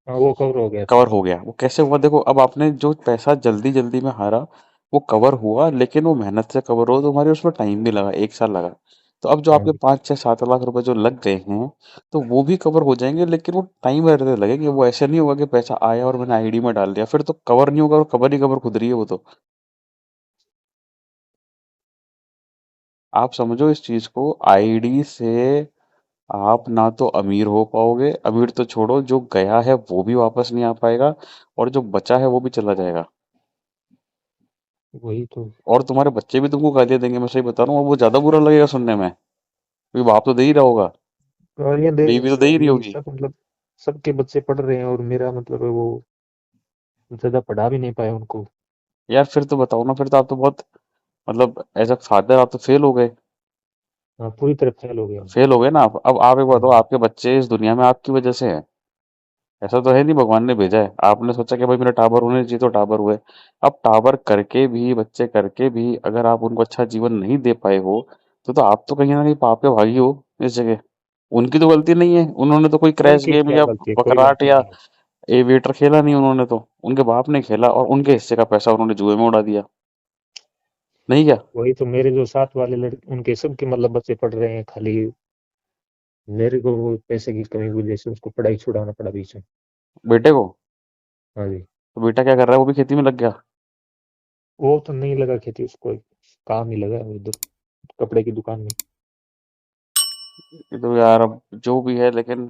हाँ वो कवर हो गया था। कवर हो गया। वो कैसे हुआ देखो, अब आपने जो पैसा जल्दी जल्दी में हारा वो कवर हुआ, लेकिन वो मेहनत से कवर हो तो हमारे उसमें टाइम भी लगा, 1 साल लगा। तो अब जो हाँ आपके जी। 5 6 7 लाख रुपए जो लग गए हैं, तो वो भी कवर हो जाएंगे, लेकिन वो टाइम रहते लगेंगे। वो ऐसे नहीं होगा कि पैसा आया और मैंने आईडी में डाल दिया, फिर तो कवर नहीं होगा, और कवर ही कवर खुद रही है वो तो। आप समझो इस चीज को, आईडी से आप ना तो अमीर हो पाओगे, अमीर तो छोड़ो, जो गया है वो भी वापस नहीं आ पाएगा, और जो बचा है वो भी चला जाएगा। वही तो। और तुम्हारे बच्चे भी तुमको गालियां देंगे, मैं सही बता रहा हूँ, और वो ज्यादा बुरा लगेगा सुनने में, क्योंकि बाप तो दे ही रहा होगा, गालियां देंगे बीवी तो दे सर, ही रही अभी होगी। सब मतलब सबके बच्चे पढ़ रहे हैं और मेरा मतलब वो ज्यादा पढ़ा भी नहीं पाया उनको। यार फिर तो बताओ ना, फिर तो आप तो बहुत, मतलब एज अ फादर आप तो फेल हो गए। हाँ पूरी तरह फेल हो गया। फेल हो गए ना आप। अब आप एक बात बताओ, हाँ। आपके बच्चे इस दुनिया में आपकी वजह से हैं। ऐसा तो है नहीं भगवान ने भेजा है, आपने सोचा कि भाई मेरा टावर होने चाहिए तो टावर हुए। अब टावर करके भी, बच्चे करके भी, अगर आप उनको अच्छा जीवन नहीं दे पाए हो, तो आप तो कहीं ना कहीं पाप के भागी हो इस जगह। उनकी तो गलती नहीं है, उन्होंने तो कोई क्रैश उनकी गेम क्या या गलती है, कोई बकराट गलती या नहीं है। एविएटर खेला नहीं उन्होंने, तो उनके बाप ने खेला और उनके हिस्से का पैसा उन्होंने जुए में उड़ा दिया। नहीं क्या? वही तो, मेरे जो साथ वाले लड़के उनके सबके मतलब बच्चे पढ़ रहे हैं, खाली मेरे को वो पैसे की कमी की वजह से उसको पढ़ाई छुड़ाना पड़ा बीच में। बेटे को? हाँ जी। तो बेटा क्या कर रहा है, वो भी खेती में लग गया? वो तो नहीं लगा खेती, उसको काम ही लगा है उधर कपड़े की दुकान में। ये तो यार अब जो भी है, लेकिन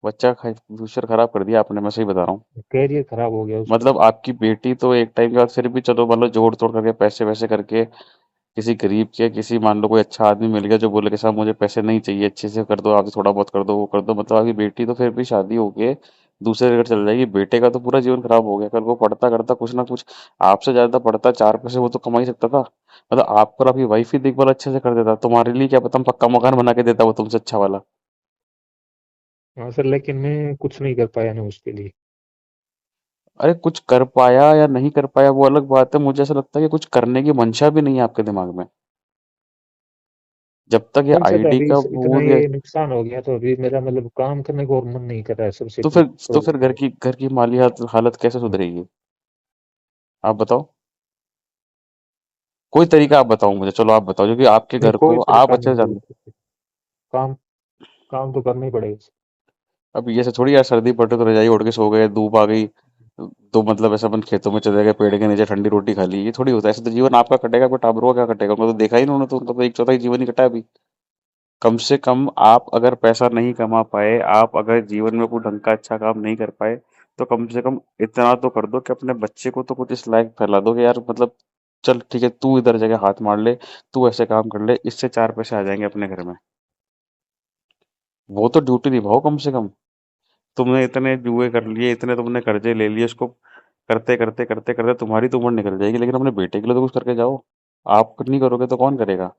बच्चा का फ्यूचर खराब कर दिया आपने, मैं सही बता रहा हूँ। कैरियर खराब हो गया उसका। मतलब आपकी बेटी तो एक टाइम के बाद फिर भी चलो, मतलब जोड़ तोड़ करके पैसे वैसे करके किसी गरीब के, किसी मान लो कोई अच्छा आदमी मिल गया जो बोले कि साहब मुझे पैसे नहीं चाहिए, अच्छे से कर दो, आप थोड़ा बहुत कर दो, वो कर दो, मतलब आपकी बेटी तो फिर भी शादी होके दूसरे घर चल जाएगी। बेटे का तो पूरा जीवन खराब हो गया। कल को पढ़ता करता कुछ ना कुछ, आपसे ज्यादा पढ़ता, 4 पैसे वो तो कमा ही सकता था। मतलब आपको और आपकी वाइफ ही देखभाल अच्छे से कर देता, तुम्हारे लिए क्या पता, हम पक्का मकान बना के देता वो तुमसे अच्छा वाला। हाँ सर, लेकिन मैं कुछ नहीं कर पाया ना उसके लिए। अरे कुछ कर पाया या नहीं कर पाया वो अलग बात है, मुझे ऐसा लगता है कि कुछ करने की मंशा भी नहीं है आपके दिमाग में, जब तक ये मन से तो आईडी अभी का इतना वो ये। ये नुकसान हो गया, तो अभी मेरा मतलब काम करने को और मन नहीं कर रहा है सबसे तो फिर तो बड़ी फिर बात। घर की माली हालत कैसे सुधरेगी? आप बताओ, कोई तरीका आप बताओ मुझे, चलो आप बताओ, जो कि आपके नहीं घर कोई को आप तरीका अच्छे से नहीं जानते। है। काम काम तो करना ही पड़ेगा। अब ये से थोड़ी यार, सर्दी पड़े तो रजाई ओढ़ के सो गए, धूप आ गई तो मतलब ऐसा अपन खेतों में चले गए, पेड़ के नीचे ठंडी रोटी खा ली, ये थोड़ी होता है। ऐसे तो जीवन आपका कटेगा, कोई टाबरों का क्या कटेगा? उनको तो देखा ही नहीं, उन्होंने तो, उनका तो 1/4 जीवन ही कटा है अभी। कम से कम आप अगर पैसा नहीं कमा पाए, आप अगर जीवन में कोई ढंग का अच्छा काम नहीं कर पाए, तो कम से कम इतना तो कर दो कि अपने बच्चे को तो कुछ इस लायक फैला दो कि यार मतलब, चल ठीक है, तू इधर जगह हाथ मार ले, तू ऐसे काम कर ले, इससे 4 पैसे आ जाएंगे अपने घर में। वो तो ड्यूटी निभाओ कम से कम। तुमने इतने जुए कर लिए, इतने तुमने कर्जे ले लिए, उसको करते करते करते करते तुम्हारी तो उम्र निकल जाएगी, लेकिन अपने बेटे के लिए तो कुछ करके जाओ। आप नहीं करोगे तो कौन करेगा?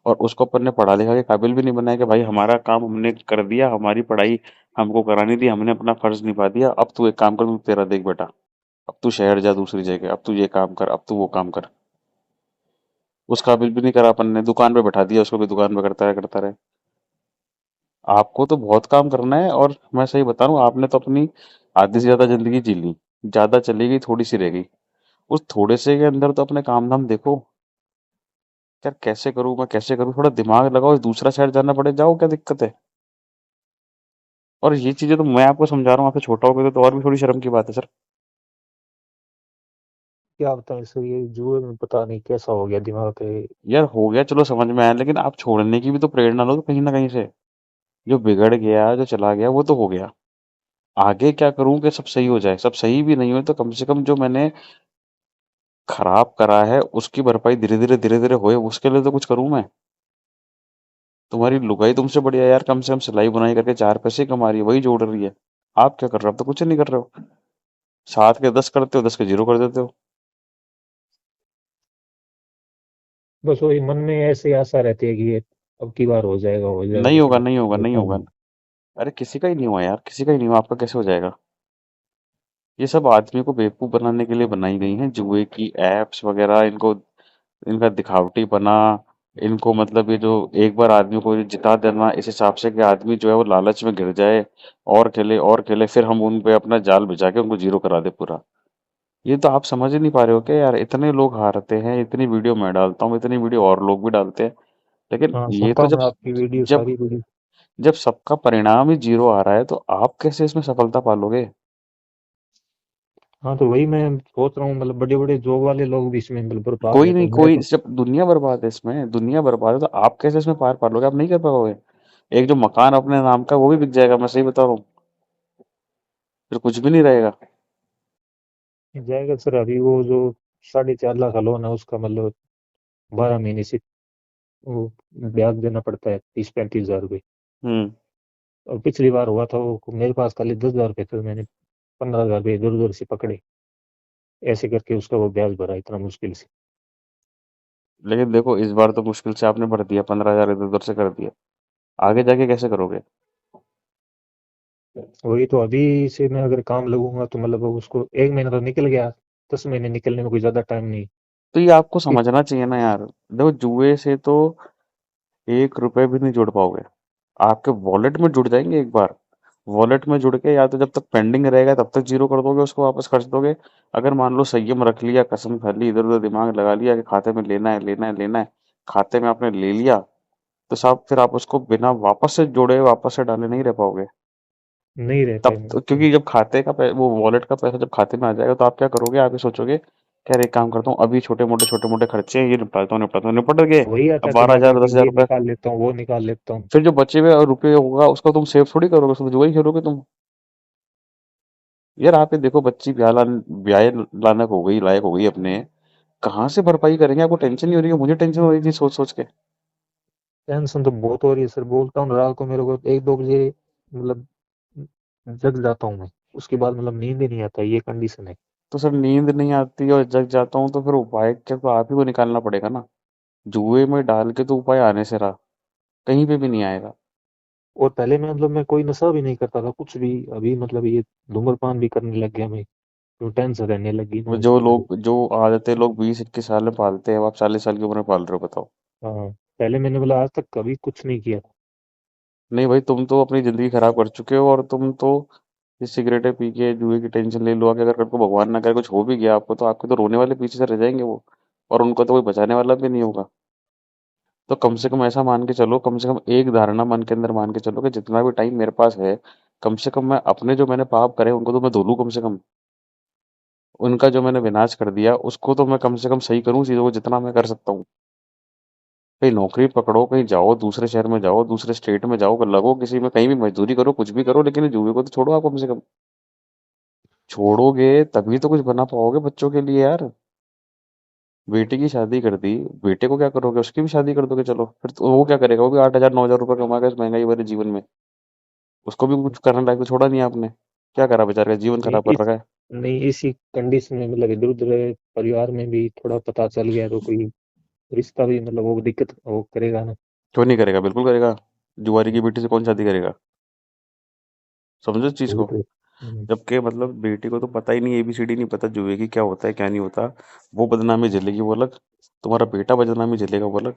और उसको अपन ने पढ़ा लिखा के काबिल भी नहीं बनाया कि भाई हमारा काम हमने कर दिया, हमारी पढ़ाई हमको करानी थी, हमने अपना फर्ज निभा दिया, अब तू एक काम कर, तू तेरा देख बेटा, अब तू शहर जा दूसरी जगह, अब तू ये काम कर, अब तू वो काम कर। उस काबिल भी नहीं करा अपन ने, दुकान पे बैठा दिया उसको भी, दुकान पे करता रहे। आपको तो बहुत काम करना है, और मैं सही बता रहा हूँ, आपने तो अपनी आधी से ज्यादा जिंदगी जी ली, ज्यादा चली गई, थोड़ी सी रह गई। उस थोड़े से के अंदर तो अपने काम धाम देखो। यार कैसे करूँ मैं, कैसे करूँ, थोड़ा दिमाग लगाओ, दूसरा शहर जाना पड़े, जाओ, क्या दिक्कत है? और ये चीजें तो मैं आपको समझा रहा हूँ, आपसे छोटा हो गए तो और भी थोड़ी शर्म की बात है सर। क्या बताएं सर, ये जुए में पता नहीं कैसा हो गया दिमाग पे। यार हो गया, चलो समझ में आया, लेकिन आप छोड़ने की भी तो प्रेरणा लो तो कहीं ना कहीं से। जो बिगड़ गया, जो चला गया, वो तो हो गया। आगे क्या करूं कि सब सही हो जाए? सब सही भी नहीं हो तो कम से कम जो मैंने खराब करा है उसकी भरपाई धीरे धीरे होए, उसके लिए तो कुछ करूं मैं। तुम्हारी लुगाई तुमसे बढ़िया यार, कम से कम सिलाई बुनाई करके 4 पैसे कमा रही है, वही जोड़ रही है। आप क्या कर रहे हो? आप तो कुछ नहीं कर रहे हो। 7 के 10 करते हो, 10 के 0 कर देते हो। बस वही मन में ऐसी आशा रहती है कि ये अब की बार हो जाएगा, नहीं होगा, लेकिन नहीं होगा, नहीं होता होगा। नहीं। अरे किसी का ही नहीं हुआ यार, किसी का ही नहीं हुआ, आपका कैसे हो जाएगा? ये सब आदमी को बेवकूफ बनाने के लिए बनाई गई हैं, जुए की एप्स वगैरह, इनको, इनका दिखावटी बना, इनको मतलब ये जो एक बार आदमी को जिता देना इस हिसाब से कि आदमी जो है वो लालच में गिर जाए और खेले फिर हम उन पे अपना जाल बिछा के उनको जीरो करा दे पूरा। ये तो आप समझ ही नहीं पा रहे हो क्या यार, इतने लोग हारते हैं, इतनी वीडियो मैं डालता हूँ, इतनी वीडियो और लोग भी डालते हैं, लेकिन हाँ, ये सुनता तो हूँ मैं आपकी वीडियो, जब सारी वीडियो। जब सबका परिणाम ही जीरो आ रहा है तो आप कैसे इसमें सफलता पालोगे? हाँ, तो वही मैं सोच रहा हूँ, मतलब बड़े बड़े जॉब वाले लोग भी इसमें मतलब बर्बाद कोई है, नहीं, तो मैं कोई तो। जब दुनिया बर्बाद है, इसमें दुनिया बर्बाद है तो आप कैसे इसमें पार पालोगे? आप नहीं कर पाओगे। एक जो मकान अपने नाम का वो भी बिक जाएगा, मैं सही बता रहा हूँ, फिर कुछ भी नहीं रहेगा। जाएगा सर, अभी वो जो 4.5 लाख लोन है उसका मतलब 12 महीने से वो ब्याज देना पड़ता है 30-35 हजार रुपये। हम्म। और पिछली बार हुआ था वो मेरे पास खाली 10 हजार रुपये थे, तो मैंने 15 हजार रुपये इधर उधर से पकड़े, ऐसे करके उसका वो ब्याज भरा इतना मुश्किल से। लेकिन देखो इस बार तो मुश्किल से आपने भर दिया, 15,000 इधर उधर से कर दिया, आगे जाके कैसे करोगे? वही तो, अभी से मैं अगर काम लगूंगा तो मतलब उसको 1 महीना तो निकल गया, 10 महीने निकलने में कोई ज्यादा टाइम नहीं। तो ये आपको फिर समझना चाहिए ना यार, देखो जुए से तो 1 रुपए भी नहीं जोड़ पाओगे, आपके वॉलेट में जुड़ जाएंगे एक बार। वॉलेट में जुड़ के या तो जब तक पेंडिंग रहेगा तब तक जीरो कर दोगे, उसको वापस खर्च दोगे। अगर मान लो संयम रख लिया, कसम खा ली, इधर उधर दिमाग लगा लिया कि खाते में लेना है लेना है लेना है, खाते में आपने ले लिया, तो साहब फिर आप उसको बिना वापस से जोड़े वापस से डाले नहीं रह पाओगे। नहीं रह तब पाएंगे तो, तो। क्योंकि जब वो वॉलेट का पैसा जब खाते में आ जाएगा तो आप क्या करोगे? आप ये सोचोगे कि यार एक काम करता हूँ, अभी छोटे मोटे खर्चे हैं ये निपटाता हूँ, निपट गए। वही आता अब है बारह दिमाग हजार में कि दस हजार ये रुपये निकाल लेता हूँ, वो निकाल लेता हूँ। फिर जो बचे हुए रुपये होगा उसका तुम सेव थोड़ी करोगे, उसको तो जुआ ही खेलोगे तुम। यार आप ये देखो, बच्ची ब्याह लानक हो गई, लायक हो गई अपने, कहाँ से भरपाई करेंगे? आपको टेंशन नहीं हो रही है? मुझे टेंशन हो रही थी सोच सोच के। टेंशन तो बहुत हो रही है सर, बोलता हूँ रात को मेरे को 1-2 बजे मतलब जग जाता हूँ मैं, उसके बाद मतलब नींद ही नहीं आता, ये कंडीशन है। तो सर नींद नहीं आती और जग जाता हूँ तो फिर उपाय क्या, तो आप ही को निकालना पड़ेगा ना। जुए में डाल के तो उपाय आने से रहा, कहीं पे भी नहीं आएगा। और पहले मैं मतलब मैं कोई नशा भी नहीं करता था कुछ भी, अभी मतलब ये धूम्रपान भी करने लग गया मैं, तो टेंशन रहने लगी ना जो उसकी मेरे को। लोग जो आदतें लोग 20-21 साल में पालते हैं, वो आप 40 साल की उम्र में पाल रहे हो, बताओ। हाँ, पहले मैंने बोला आज तक कभी कुछ नहीं किया। नहीं भाई, तुम तो अपनी जिंदगी खराब कर चुके हो, और तुम तो ये सिगरेटें पी के जुए की टेंशन ले लो आगे, अगर कल को भगवान ना करे कुछ हो भी गया आपको, तो आपके तो रोने वाले पीछे से रह जाएंगे वो, और उनको तो कोई बचाने वाला भी नहीं होगा। तो कम से कम ऐसा मान के चलो, कम से कम एक धारणा मन के अंदर मान के चलो कि जितना भी टाइम मेरे पास है, कम से कम मैं अपने जो मैंने पाप करे उनको तो मैं धो लूं कम से कम। उनका जो मैंने विनाश कर दिया उसको तो मैं कम से कम सही करूं चीजों को, जितना मैं कर सकता हूँ। कहीं नौकरी पकड़ो, कहीं जाओ, दूसरे शहर में जाओ, दूसरे स्टेट में जाओ, लगो किसी में, कहीं भी मजदूरी करो, कुछ भी करो, लेकिन ये जुए को तो छोड़ो आप कम से कम। छोड़ोगे तभी तो कुछ बना पाओगे बच्चों के लिए यार। बेटी की शादी कर दी, बेटे को क्या करोगे? उसकी भी शादी कर दोगे, चलो फिर तो वो क्या करेगा? वो भी 8,000 9,000 रुपये कमाएगा इस महंगाई भरे जीवन में। उसको भी कुछ करने लायक तो छोड़ा नहीं आपने। क्या करा बेचारे का? जीवन नहीं खराब कर इस रखा है। नहीं इसी कंडीशन में मतलब इधर उधर परिवार में भी थोड़ा पता चल गया तो कोई रिश्ता भी मतलब वो दिक्कत वो करेगा ना। क्यों नहीं करेगा? बिल्कुल करेगा। जुआरी की बेटी से कौन शादी करेगा? समझो इस चीज वही को। तो। जबकि मतलब बेटी को तो पता ही नहीं, एबीसीडी नहीं पता जुए की क्या होता है क्या नहीं होता। वो बदनामी झेलेगी वो अलग, तुम्हारा बेटा बदनामी झेलेगा वो अलग।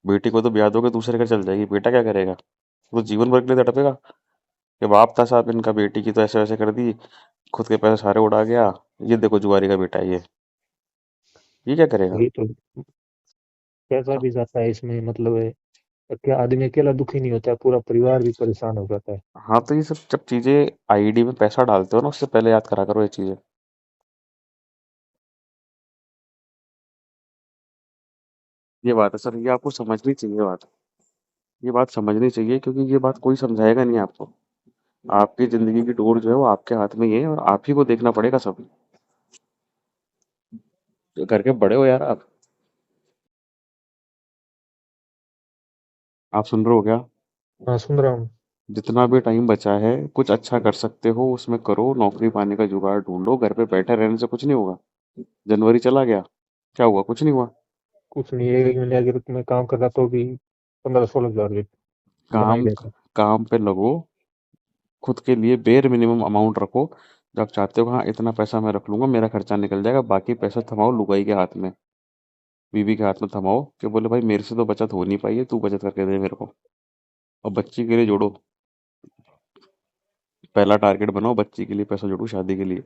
बेटी को तो ब्याह दोगे दूसरे घर चल जाएगी, बेटा क्या करेगा? वो तो जीवन भर के लिए तड़पेगा कि बाप था साहब इनका, बेटी की तो ऐसे वैसे कर दी, खुद के पैसे सारे उड़ा गया, ये देखो जुआरी का बेटा है ये क्या करेगा? वही तो, पैसा भी जाता है इसमें मतलब है, क्या आदमी अकेला दुखी नहीं होता है, पूरा परिवार भी परेशान हो जाता है। हाँ तो ये सब जब चीजें आईडी में पैसा डालते हो ना, उससे पहले याद करा करो ये चीजें। ये बात है सर, ये आपको समझनी चाहिए बात। ये बात समझनी चाहिए क्योंकि ये बात कोई समझाएगा नहीं आपको। आपकी जिंदगी की डोर जो है वो आपके हाथ में ही है, और आप ही को देखना पड़ेगा सब। तो घर के बड़े हो यार आप। आप सुन रहे हो क्या? हाँ, सुन रहा हूँ। जितना भी टाइम बचा है कुछ अच्छा कर सकते हो उसमें करो, नौकरी पाने का जुगाड़ ढूंढो, घर पे बैठे रहने से कुछ नहीं होगा। जनवरी चला गया, क्या हुआ? कुछ नहीं हुआ। कुछ नहीं, 1 महीने अगर मैं काम कर रहा तो भी 15-16 हजार बना ही काम रहता। काम पे लगो, खुद के लिए बेर मिनिमम अमाउंट रखो। जब आप चाहते हो हाँ इतना पैसा मैं रख लूंगा, मेरा खर्चा निकल जाएगा, बाकी पैसा थमाओ लुगाई के हाथ में। बीवी के हाथ में थमाओ कि बोले भाई मेरे से तो बचत हो नहीं पाई है, तू बचत करके दे मेरे को। और बच्ची के लिए जोड़ो, पहला टारगेट बनाओ, बच्ची के लिए पैसा जोड़ो शादी के लिए।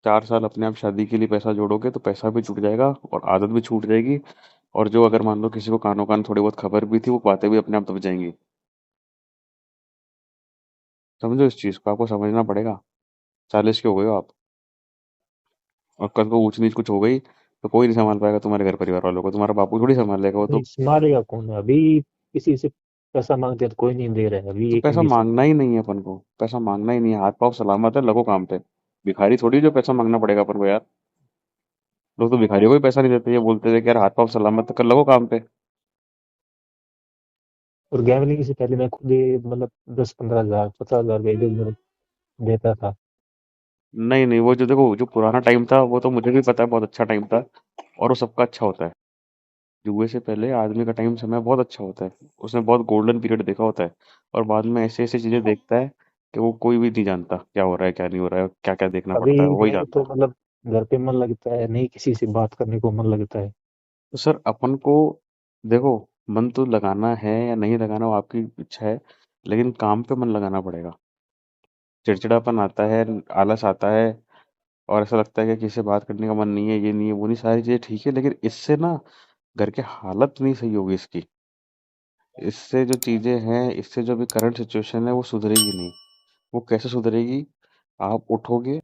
4 साल अपने आप शादी के लिए पैसा जोड़ोगे तो पैसा भी छूट जाएगा और आदत भी छूट जाएगी। और जो अगर मान लो किसी को कानों कान थोड़ी बहुत खबर भी थी, वो बातें भी अपने आप दब जाएंगी। समझो इस चीज को, आपको समझना पड़ेगा। 40 के हो गए हो आप, और कल को ऊंच नीच कुछ हो गई तो कोई नहीं संभाल पाएगा तुम्हारे घर परिवार वालों को, तुम्हारा बापू थोड़ी संभाल लेगा वो नहीं तो। संभालेगा कौन? अभी किसी से पैसा मांगते हैं तो कोई नहीं दे रहा है अभी तो ये पैसा कंडीशन। मांगना ही नहीं है अपन को, पैसा मांगना ही नहीं है, हाथ पाँव सलामत है, लगो काम पे। भिखारी थोड़ी जो पैसा मांगना पड़ेगा अपन को यार। लोग तो भिखारियों को ही पैसा नहीं देते, ये बोलते थे कि यार हाथ पाँव सलामत है, कर लगो काम पे। और गैमलिंग से पहले मैं खुद ही मतलब 10-15 हजार 50 हजार इधर उधर देता था। नहीं नहीं, वो जो देखो जो पुराना टाइम था वो तो मुझे भी पता है, बहुत अच्छा टाइम था। और वो सबका अच्छा होता है। जुए से पहले आदमी का टाइम समय बहुत अच्छा होता है। उसने बहुत गोल्डन पीरियड देखा होता है। और बाद में ऐसे ऐसे चीजें देखता है कि वो कोई भी नहीं जानता क्या हो रहा है क्या नहीं हो रहा है, क्या क्या देखना अभी पड़ता है, वही नहीं जानता तो है। मतलब घर पे मन लगता है, नहीं किसी से बात करने को मन लगता है। तो सर अपन को देखो, मन तो लगाना है या नहीं लगाना वो आपकी इच्छा है, लेकिन काम पे मन लगाना पड़ेगा। चिड़चिड़ापन आता है, आलस आता है, और ऐसा लगता है कि किसी से बात करने का मन नहीं है, ये नहीं है, वो नहीं, सारी चीजें ठीक है, लेकिन इससे ना घर की हालत नहीं सही होगी इसकी। इससे जो चीजें हैं, इससे जो अभी करंट सिचुएशन है वो सुधरेगी नहीं। वो कैसे सुधरेगी? आप उठोगे,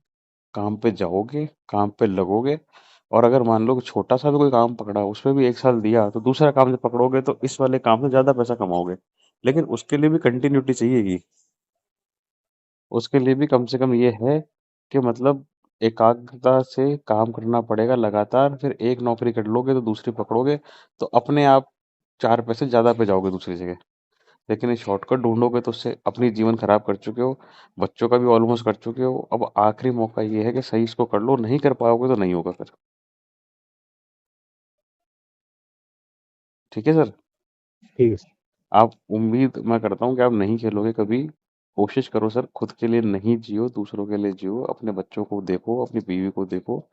काम पे जाओगे, काम पे लगोगे, और अगर मान लो कि छोटा सा भी कोई काम पकड़ा, उसमें भी 1 साल दिया, तो दूसरा काम जब पकड़ोगे तो इस वाले काम से ज्यादा पैसा कमाओगे। लेकिन उसके लिए भी कंटिन्यूटी चाहिएगी। उसके लिए भी कम से कम ये है कि मतलब एकाग्रता से काम करना पड़ेगा लगातार। फिर एक नौकरी कर लोगे तो दूसरी पकड़ोगे, तो अपने आप 4 पैसे ज्यादा पे जाओगे दूसरी जगह। लेकिन ये शॉर्टकट ढूंढोगे तो उससे अपनी जीवन खराब कर चुके हो, बच्चों का भी ऑलमोस्ट कर चुके हो। अब आखिरी मौका ये है कि सही इसको कर लो, नहीं कर पाओगे तो नहीं होगा फिर। ठीक है सर। ठीक है। आप उम्मीद मैं करता हूँ कि आप नहीं खेलोगे कभी। कोशिश करो सर, खुद के लिए नहीं जियो, दूसरों के लिए जियो। अपने बच्चों को देखो, अपनी बीवी को देखो।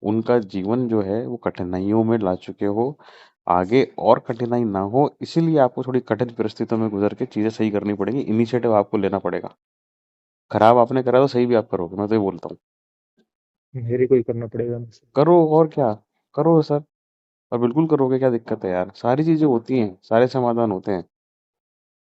उनका जीवन जो है वो कठिनाइयों में ला चुके हो। आगे और कठिनाई ना हो, इसीलिए आपको थोड़ी कठिन परिस्थितियों में गुजर के चीजें सही करनी पड़ेंगी। इनिशिएटिव आपको लेना पड़ेगा। खराब आपने करा तो सही भी आप करोगे, मैं तो ये बोलता हूँ। मेरे को ही करना पड़ेगा मुझसे। करो और क्या, करो सर। और बिल्कुल करोगे, क्या दिक्कत है यार, सारी चीजें होती हैं, सारे समाधान होते हैं।